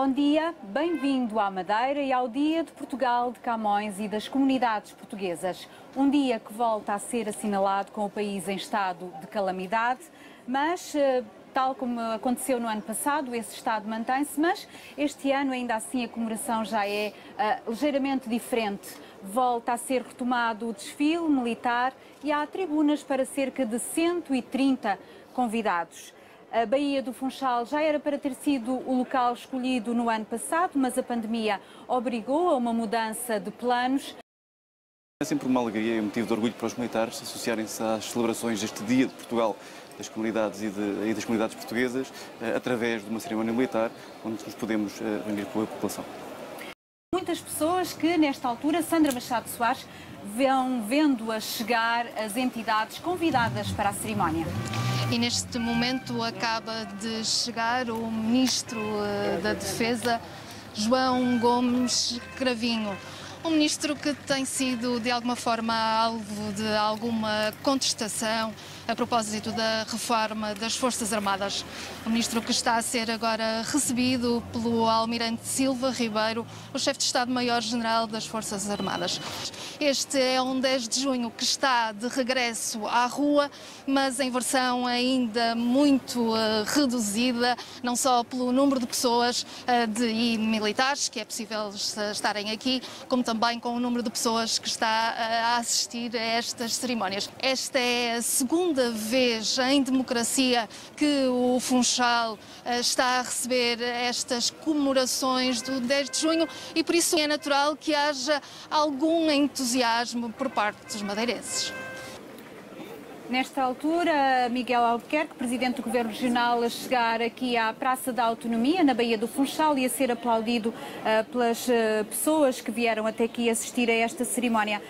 Bom dia, bem-vindo à Madeira e ao Dia de Portugal, de Camões e das comunidades portuguesas. Um dia que volta a ser assinalado com o país em estado de calamidade, mas tal como aconteceu no ano passado, esse estado mantém-se, mas este ano ainda assim a comemoração já é ligeiramente diferente. Volta a ser retomado o desfile militar e há tribunas para cerca de 130 convidados. A Baía do Funchal já era para ter sido o local escolhido no ano passado, mas a pandemia obrigou a uma mudança de planos. É sempre uma alegria e um motivo de orgulho para os militares associarem-se às celebrações deste Dia de Portugal, das comunidades e das comunidades portuguesas, através de uma cerimónia militar, onde nos podemos reunir com a população. Muitas pessoas que, nesta altura, Sandra Machado Soares, vão vendo-a chegar as entidades convidadas para a cerimónia. E neste momento acaba de chegar o Ministro da Defesa, João Gomes Cravinho. Um ministro que tem sido, de alguma forma, alvo de alguma contestação a propósito da reforma das Forças Armadas. Um ministro que está a ser agora recebido pelo Almirante Silva Ribeiro, o chefe de Estado-Maior-General das Forças Armadas. Este é um 10 de junho que está de regresso à rua, mas em versão ainda muito reduzida, não só pelo número de pessoas e militares que é possível estarem aqui, como também com o número de pessoas que está a assistir a estas cerimónias. Esta é a segunda vez em democracia que o Funchal está a receber estas comemorações do 10 de junho e por isso é natural que haja algum entusiasmo por parte dos madeirenses. Nesta altura, Miguel Albuquerque, Presidente do Governo Regional, a chegar aqui à Praça da Autonomia, na Baía do Funchal, e a ser aplaudido pelas pessoas que vieram até aqui assistir a esta cerimónia.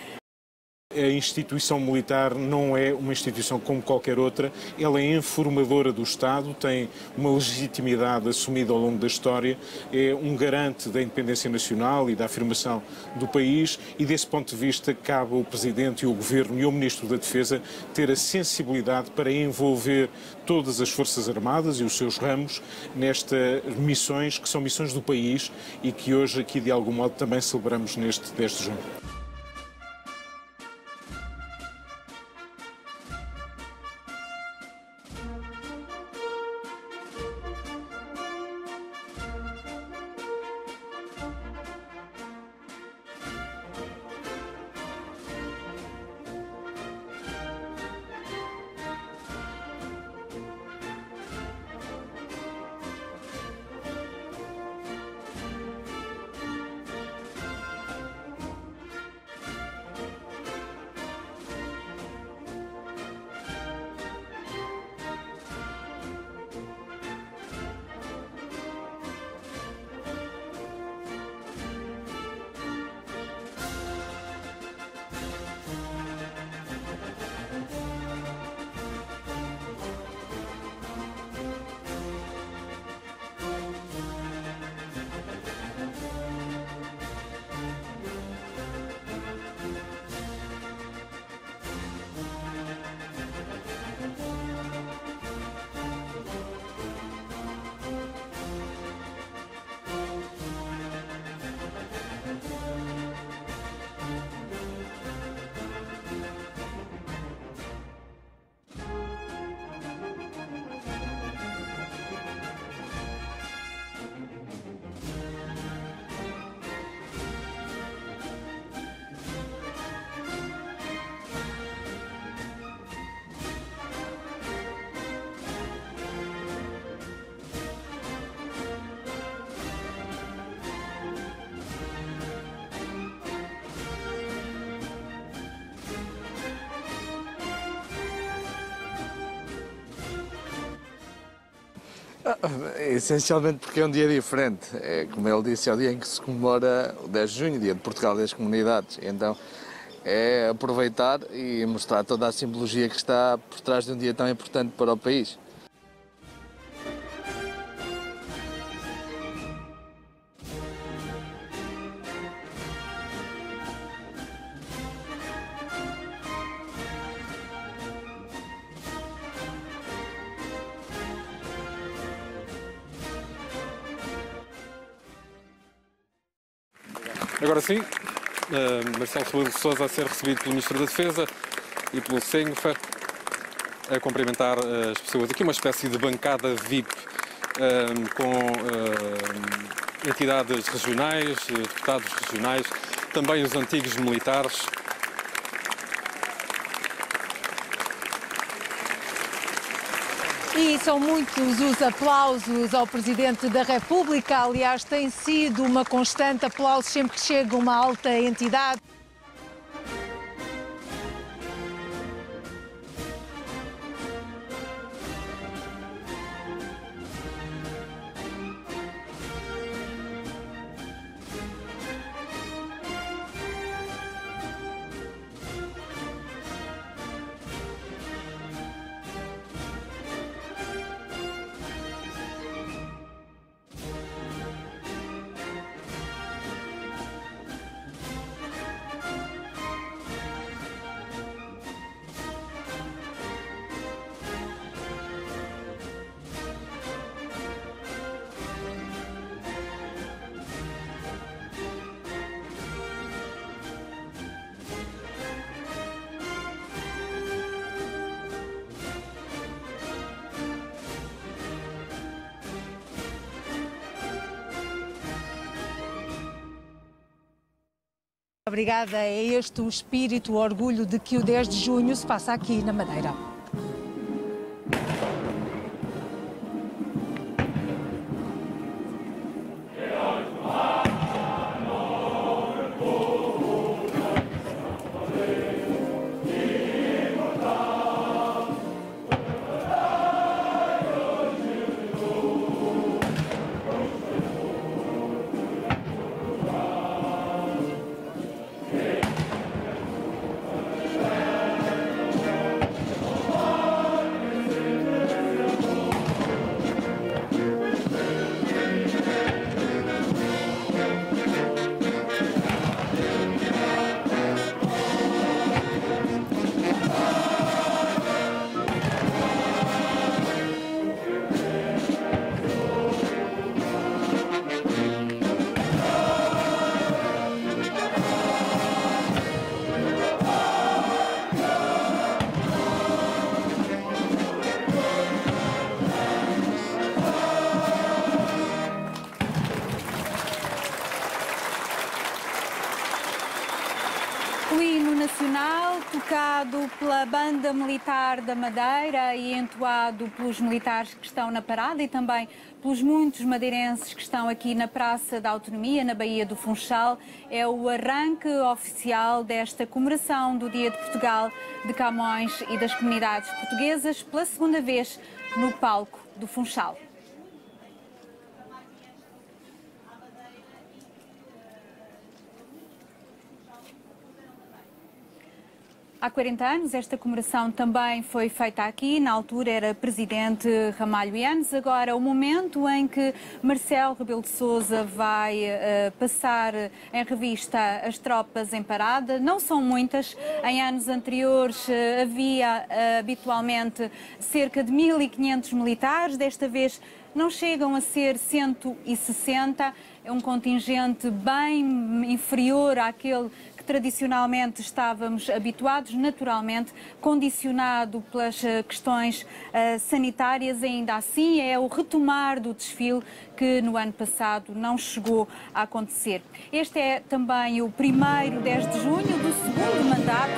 A instituição militar não é uma instituição como qualquer outra, ela é informadora do Estado, tem uma legitimidade assumida ao longo da história, é um garante da independência nacional e da afirmação do país e desse ponto de vista cabe ao Presidente e ao Governo e ao Ministro da Defesa ter a sensibilidade para envolver todas as Forças Armadas e os seus ramos nestas missões que são missões do país e que hoje aqui de algum modo também celebramos neste 10 de junho. Essencialmente porque é um dia diferente. É, como ele disse, é o dia em que se comemora o 10 de junho, Dia de Portugal e das Comunidades. Então é aproveitar e mostrar toda a simbologia que está por trás de um dia tão importante para o país. Agora sim, Marcelo Rebelo de Sousa a ser recebido pelo Ministro da Defesa e pelo Senfa, a cumprimentar as pessoas. Aqui uma espécie de bancada VIP com entidades regionais, deputados regionais, também os antigos militares. E são muitos os aplausos ao Presidente da República. Aliás, tem sido uma constante aplauso sempre que chega uma alta entidade. Obrigada. É este o espírito, o orgulho de que o 10 de junho se passa aqui na Madeira. O hino nacional, tocado pela Banda Militar da Madeira e entoado pelos militares que estão na parada e também pelos muitos madeirenses que estão aqui na Praça da Autonomia, na Baía do Funchal, é o arranque oficial desta comemoração do Dia de Portugal, de Camões e das comunidades portuguesas, pela segunda vez no palco do Funchal. Há 40 anos esta comemoração também foi feita aqui, na altura era presidente Ramalho Eanes. Agora o momento em que Marcelo Rebelo de Sousa vai passar em revista as tropas em parada. Não são muitas, em anos anteriores havia habitualmente cerca de 1.500 militares, desta vez não chegam a ser 160, é um contingente bem inferior àquele tradicionalmente estávamos habituados, naturalmente condicionado pelas questões sanitárias. Ainda assim é o retomar do desfile que no ano passado não chegou a acontecer. Este é também o primeiro 10 de junho do segundo mandato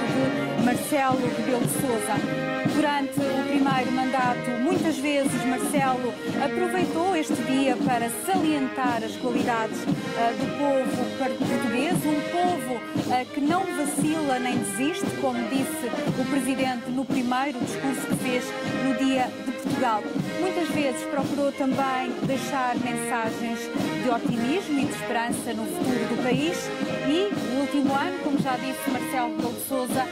de Marcelo Rebelo de Sousa. Durante o primeiro mandato, muitas vezes Marcelo aproveitou este dia para salientar as qualidades do povo português, um povo que não vacila nem desiste, como disse o Presidente no primeiro discurso que fez no Dia de Portugal. Muitas vezes procurou também deixar mensagens de otimismo e de esperança no futuro do país e o último ano, como já disse Marcelo Rebelo de Sousa,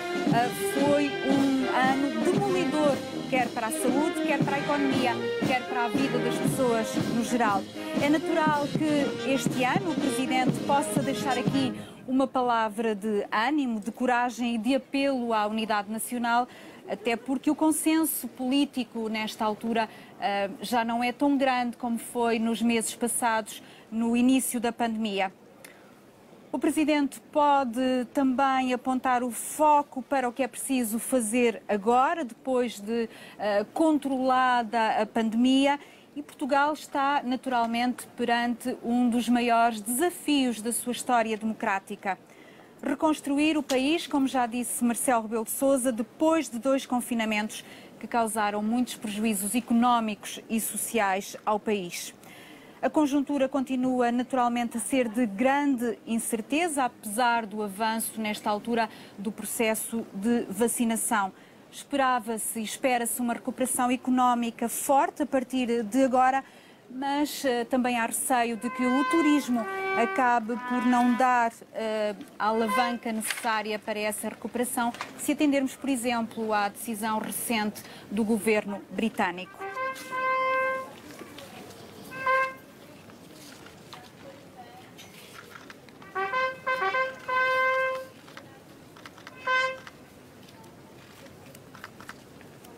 foi um ano demolidor, quer para a saúde, quer para a economia, quer para a vida das pessoas no geral. É natural que este ano o Presidente possa deixar aqui uma palavra de ânimo, de coragem e de apelo à unidade nacional, até porque o consenso político nesta altura já não é tão grande como foi nos meses passados, no início da pandemia. O Presidente pode também apontar o foco para o que é preciso fazer agora, depois de controlada a pandemia, e Portugal está naturalmente perante um dos maiores desafios da sua história democrática. Reconstruir o país, como já disse Marcelo Rebelo de Sousa, depois de 2 confinamentos que causaram muitos prejuízos económicos e sociais ao país. A conjuntura continua naturalmente a ser de grande incerteza, apesar do avanço nesta altura do processo de vacinação. Esperava-se e espera-se uma recuperação económica forte a partir de agora, mas também há receio de que o turismo acabe por não dar a alavanca necessária para essa recuperação, se atendermos, por exemplo, à decisão recente do governo britânico.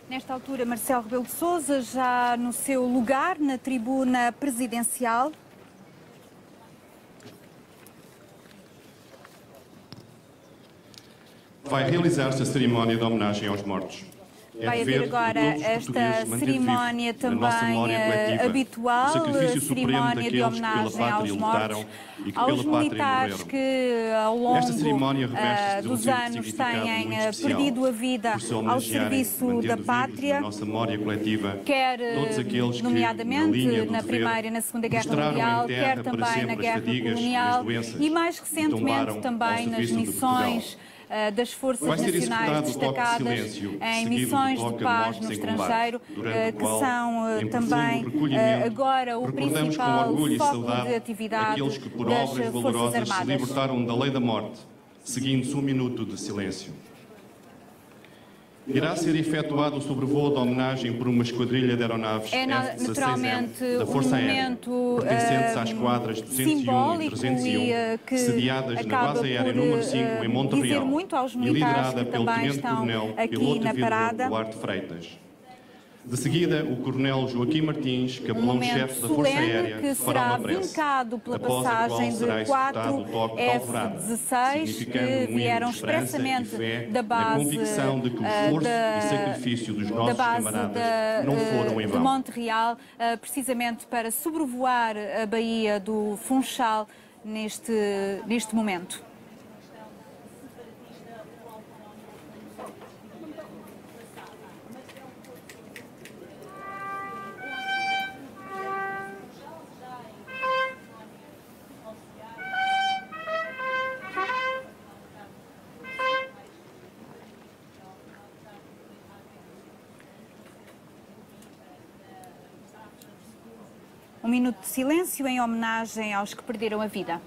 Nesta altura, Marcelo Rebelo de Sousa já no seu lugar na tribuna presidencial. Vai realizar-se a cerimónia de homenagem aos mortos. Vai haver agora esta cerimónia também habitual, cerimónia de homenagem aos mortos, aos militares que ao longo dos anos têm perdido a vida ao serviço da pátria, quer nomeadamente na Primeira e na Segunda Guerra Mundial, quer também na Guerra Colonial e mais recentemente também nas missões das Forças Nacionais destacadas em missões de paz no estrangeiro, que são também agora o principal foco de atividade das Forças Armadas. Se libertaram da lei da morte, seguindo-se um minuto de silêncio. Irá ser efetuado o sobrevoo de homenagem por uma esquadrilha de aeronaves F-16M da Força Aérea, pertencentes às esquadras 201 e 301, sediadas na base aérea número 5 em Montreal e liderada pelo Tenente-Coronel Piloto Civil Duarte Freitas. De seguida, o Coronel Joaquim Martins, capelão-chefe da Força Aérea, que será vincado pela passagem de 4 F-16 que vieram expressamente da base de Montreal, precisamente para sobrevoar a Baía do Funchal neste momento. Um minuto de silêncio em homenagem aos que perderam a vida.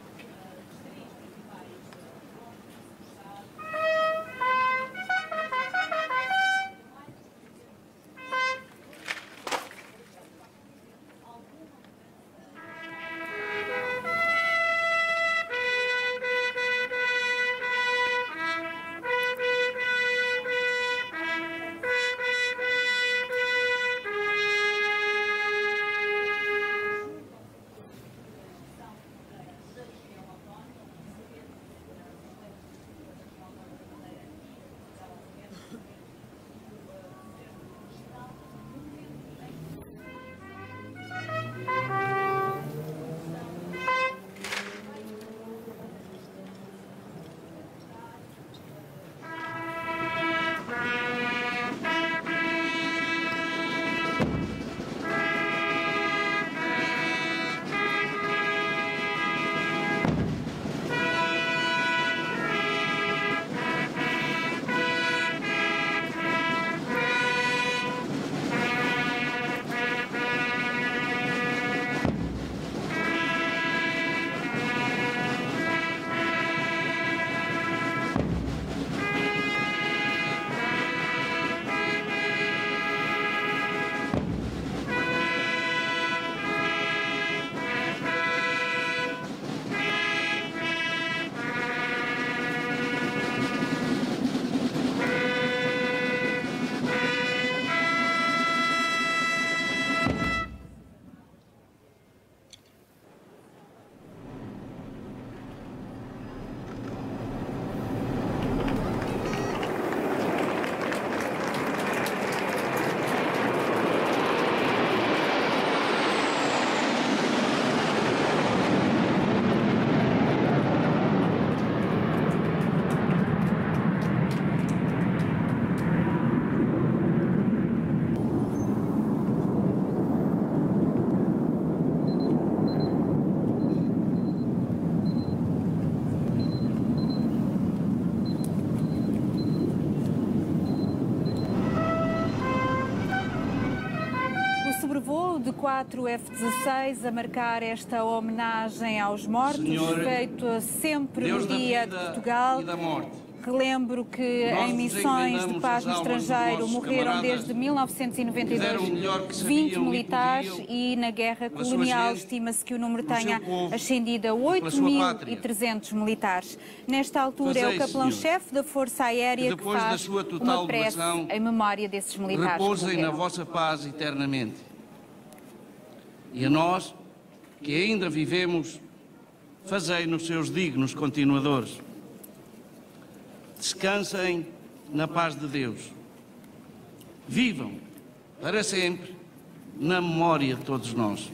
de 4 F-16 a marcar esta homenagem aos mortos, feito sempre no Dia de Portugal. Relembro que em missões de paz no estrangeiro morreram desde 1992 20 militares e na guerra colonial estima-se que o número tenha ascendido a 8.300 militares. Nesta altura é o capelão-chefe da Força Aérea que faz uma prece em memória desses militares. Repousem na vossa paz eternamente. E a nós, que ainda vivemos, fazei-nos seus dignos continuadores. Descansem na paz de Deus. Vivam para sempre na memória de todos nós.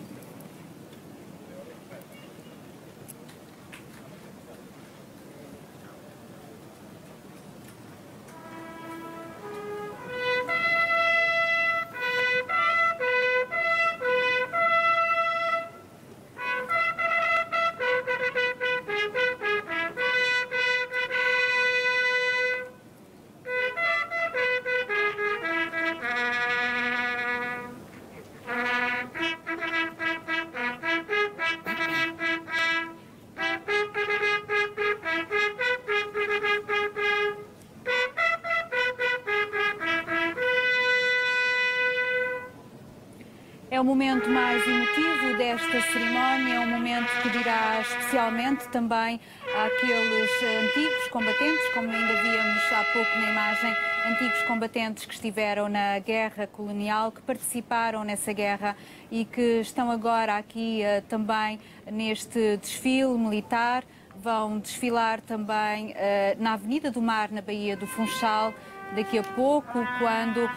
É o momento mais emotivo desta cerimónia, é um momento que dirá especialmente também àqueles antigos combatentes, como ainda víamos há pouco na imagem, antigos combatentes que estiveram na guerra colonial, que participaram nessa guerra e que estão agora aqui também neste desfile militar. Vão desfilar também na Avenida do Mar, na Baía do Funchal, daqui a pouco, quando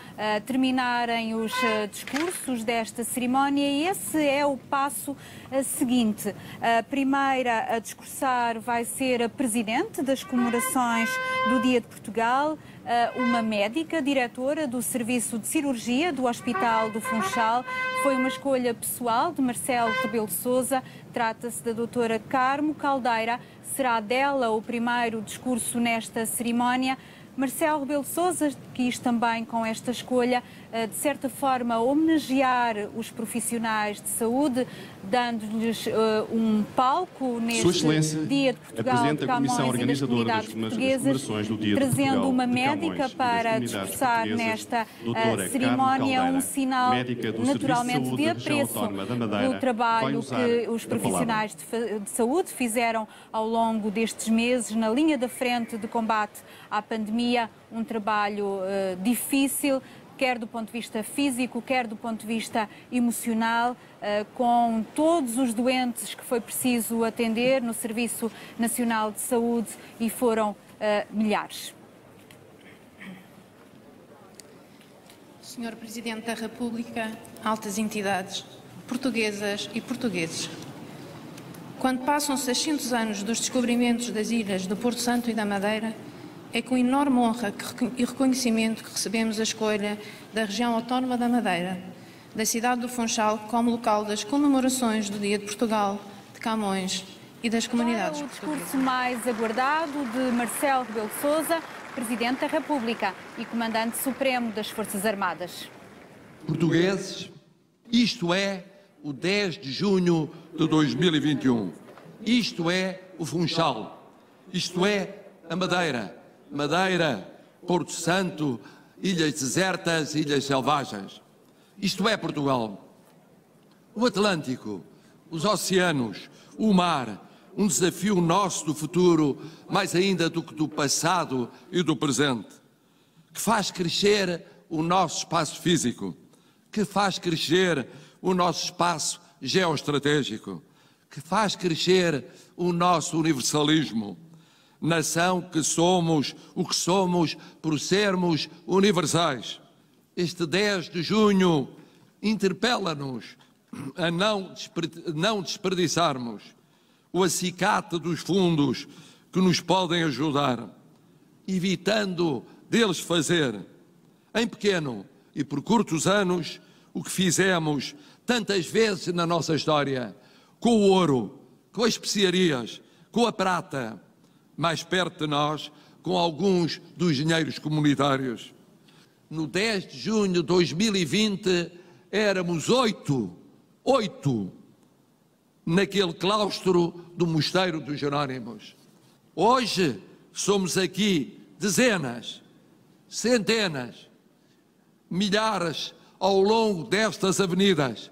terminarem os discursos desta cerimónia. E esse é o passo seguinte. A primeira a discursar vai ser a Presidente das comemorações do Dia de Portugal, uma médica, diretora do Serviço de Cirurgia do Hospital do Funchal. Foi uma escolha pessoal de Marcelo Rebelo de Sousa. Trata-se da doutora Carmo Caldeira. Será dela o primeiro discurso nesta cerimónia. Marcelo Rebelo de Sousa quis também, com esta escolha, de certa forma, homenagear os profissionais de saúde, dando-lhes um palco neste Dia de Portugal de Camões e das comunidades portuguesas, trazendo uma médica para discursar nesta cerimónia, um sinal naturalmente de apreço do trabalho que os profissionais de saúde fizeram ao longo destes meses na linha da frente de combate à pandemia, um trabalho difícil, quer do ponto de vista físico, quer do ponto de vista emocional, com todos os doentes que foi preciso atender no Serviço Nacional de Saúde, e foram milhares. Senhor Presidente da República, altas entidades, portuguesas e portugueses, quando passam 600 anos dos descobrimentos das ilhas do Porto Santo e da Madeira, é com enorme honra e reconhecimento que recebemos a escolha da região autónoma da Madeira, da cidade do Funchal, como local das comemorações do Dia de Portugal, de Camões e das comunidades portuguesas. O discurso mais aguardado de Marcelo Rebelo de Sousa, Presidente da República e Comandante Supremo das Forças Armadas. Portugueses, isto é o 10 de junho de 2021. Isto é o Funchal. Isto é a Madeira. Madeira, Porto Santo, ilhas desertas, ilhas selvagens. Isto é Portugal. O Atlântico, os oceanos, o mar, um desafio nosso do futuro, mais ainda do que do passado e do presente, que faz crescer o nosso espaço físico, que faz crescer o nosso espaço geoestratégico, que faz crescer o nosso universalismo. Nação que somos o que somos por sermos universais. Este 10 de junho interpela-nos a não desperdiçarmos o acicate dos fundos que nos podem ajudar, evitando deles fazer, em pequeno e por curtos anos, o que fizemos tantas vezes na nossa história, com o ouro, com as especiarias, com a prata, mais perto de nós, com alguns dos dinheiros comunitários. No 10 de junho de 2020, éramos 8 8 naquele claustro do Mosteiro dos Jerónimos. Hoje somos aqui dezenas, centenas, milhares ao longo destas avenidas,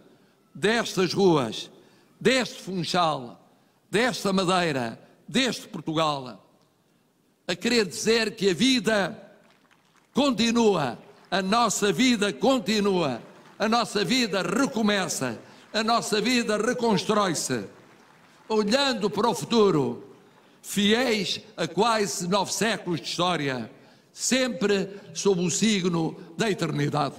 destas ruas, deste Funchal, desta Madeira, deste Portugal, a querer dizer que a vida continua, a nossa vida continua, a nossa vida recomeça, a nossa vida reconstrói-se, olhando para o futuro, fiéis a quase 9 séculos de história, sempre sob o signo da eternidade.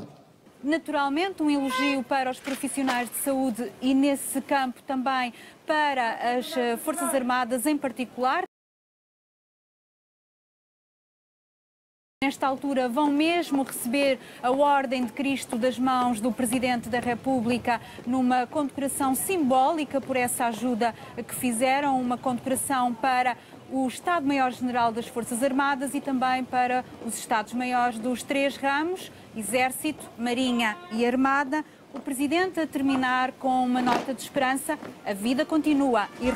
Naturalmente, um elogio para os profissionais de saúde e, nesse campo, também para as Forças Armadas em particular. Nesta altura vão mesmo receber a Ordem de Cristo das mãos do Presidente da República numa condecoração simbólica por essa ajuda que fizeram, uma condecoração para o Estado-Maior-General das Forças Armadas e também para os Estados-Maiores dos 3 ramos, Exército, Marinha e Armada. O Presidente a terminar com uma nota de esperança: a vida continua e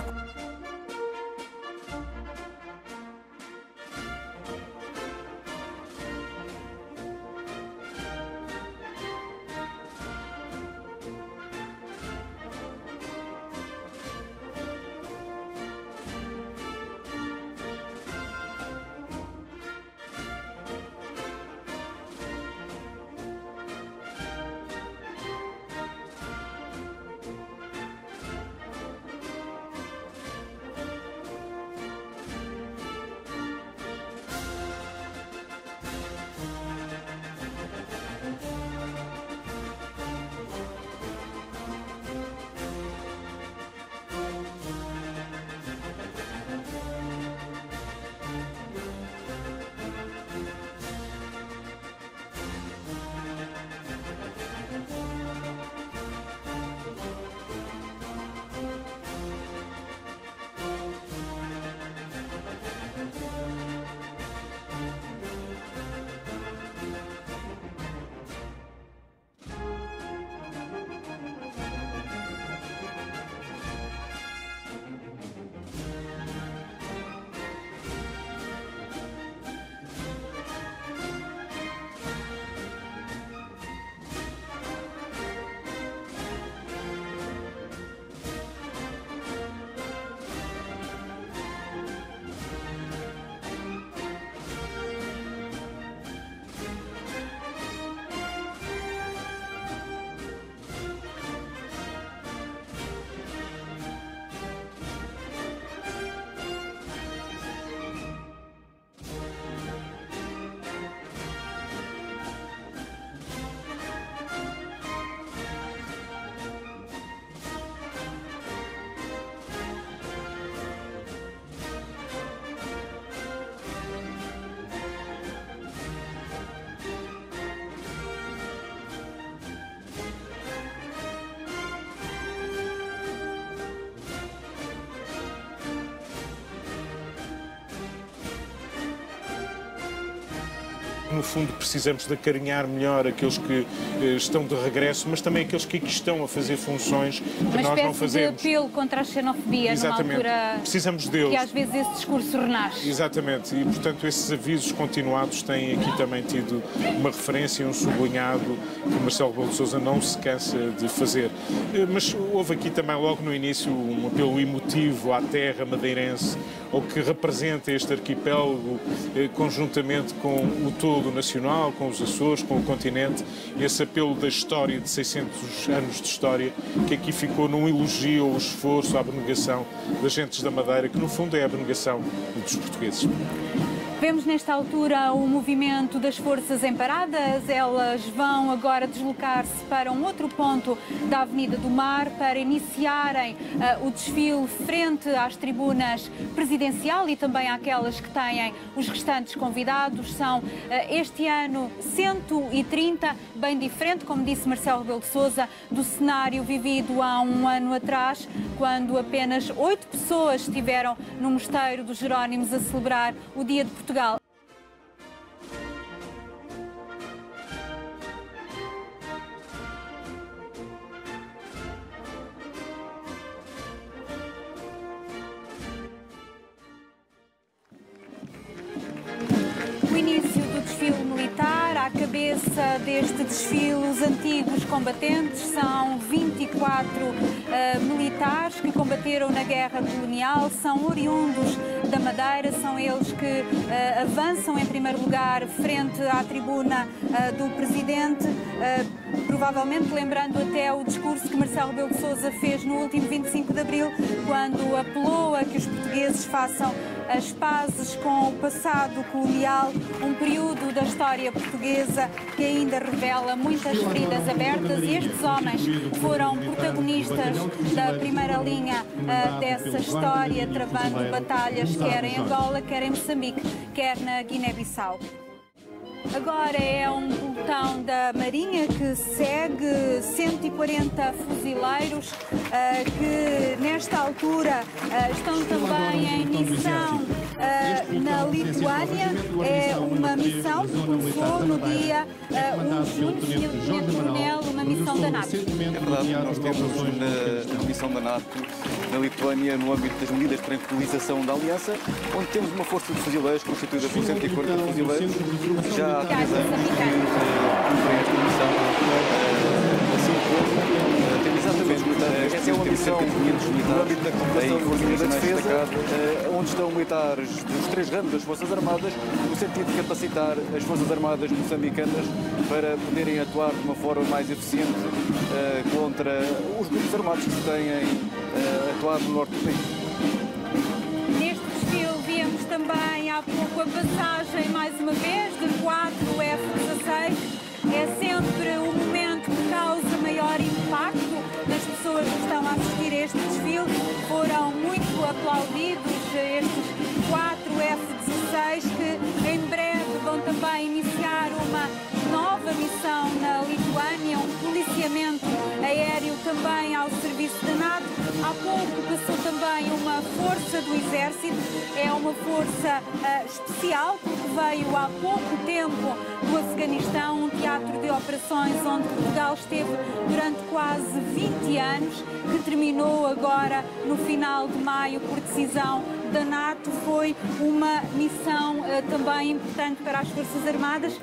No fundo, precisamos de acarinhar melhor aqueles que estão de regresso, mas também aqueles que aqui estão a fazer funções que nós não fazemos. Uma espécie de apelo contra a xenofobia. Exatamente. Numa altura precisamos deles. que às vezes esse discurso renasce. Exatamente, e portanto esses avisos continuados têm aqui também tido uma referência, um sublinhado que Marcelo Rebelo de Sousa não se cansa de fazer. Mas houve aqui também logo no início um apelo emotivo à terra madeirense, ao que representa este arquipélago, conjuntamente com o todo nacional, com os Açores, com o continente, esse apelo da história, de 600 anos de história, que aqui ficou num elogio ao esforço, à abnegação das gentes da Madeira, que no fundo é a abnegação dos portugueses. Vemos nesta altura o movimento das forças em paradas. Elas vão agora deslocar-se para um outro ponto da Avenida do Mar para iniciarem o desfile frente às tribunas presidencial e também àquelas que têm os restantes convidados. São este ano 130, bem diferente, como disse Marcelo Rebelo de Sousa, do cenário vivido há um ano atrás, quando apenas 8 pessoas estiveram no Mosteiro dos Jerónimos a celebrar o Dia de Portugal. desfile militar. À cabeça deste desfile, os antigos combatentes, são 24 militares que combateram na guerra colonial, são oriundos da Madeira, são eles que avançam em primeiro lugar frente à tribuna do Presidente, provavelmente lembrando até o discurso que Marcelo Rebelo de Sousa fez no último 25 de Abril, quando apelou a que os portugueses façam as pazes com o passado colonial, um período da história portuguesa que ainda revela muitas feridas abertas, e estes homens foram protagonistas da primeira linha dessa história, travando batalhas quer em Angola, quer em Moçambique, quer na Guiné-Bissau. Agora é um pelotão da Marinha que segue 140 fuzileiros que nesta altura estão também em missão na Lituânia. É uma missão que começou no dia 1 de junho, Sr. Tenente-Coronel, uma missão da NATO. É verdade, nós temos a missão da NATO na Lituânia no âmbito das medidas de tranquilização da Aliança, onde temos uma força de fuzileiros constituída por 140 fuzileiros, já há 3 anos que cumprem esta missão, assim como tem exatamente, essa é uma missão no âmbito da cooperação da defesa, onde estão militares dos 3 ramos das Forças Armadas, no sentido de capacitar as Forças Armadas moçambicanas para poderem atuar de uma forma mais eficiente contra os grupos armados que têm atuado no norte do país. Neste desfile víamos também há pouco a passagem, mais uma vez, de 4 F-16. É sempre o momento que causa maior impacto das pessoas que estão a assistir a este desfile. Foram muito aplaudidos estes 4 F-16 que em breve vão também iniciar uma nova missão na Lituânia, um policiamento aéreo também ao serviço da NATO. Há pouco passou também uma força do Exército, é uma força especial porque veio há pouco tempo do Afeganistão, um teatro de operações onde Portugal esteve durante quase 20 anos, que terminou agora no final de maio por decisão da NATO. Foi uma missão também importante para as Forças Armadas.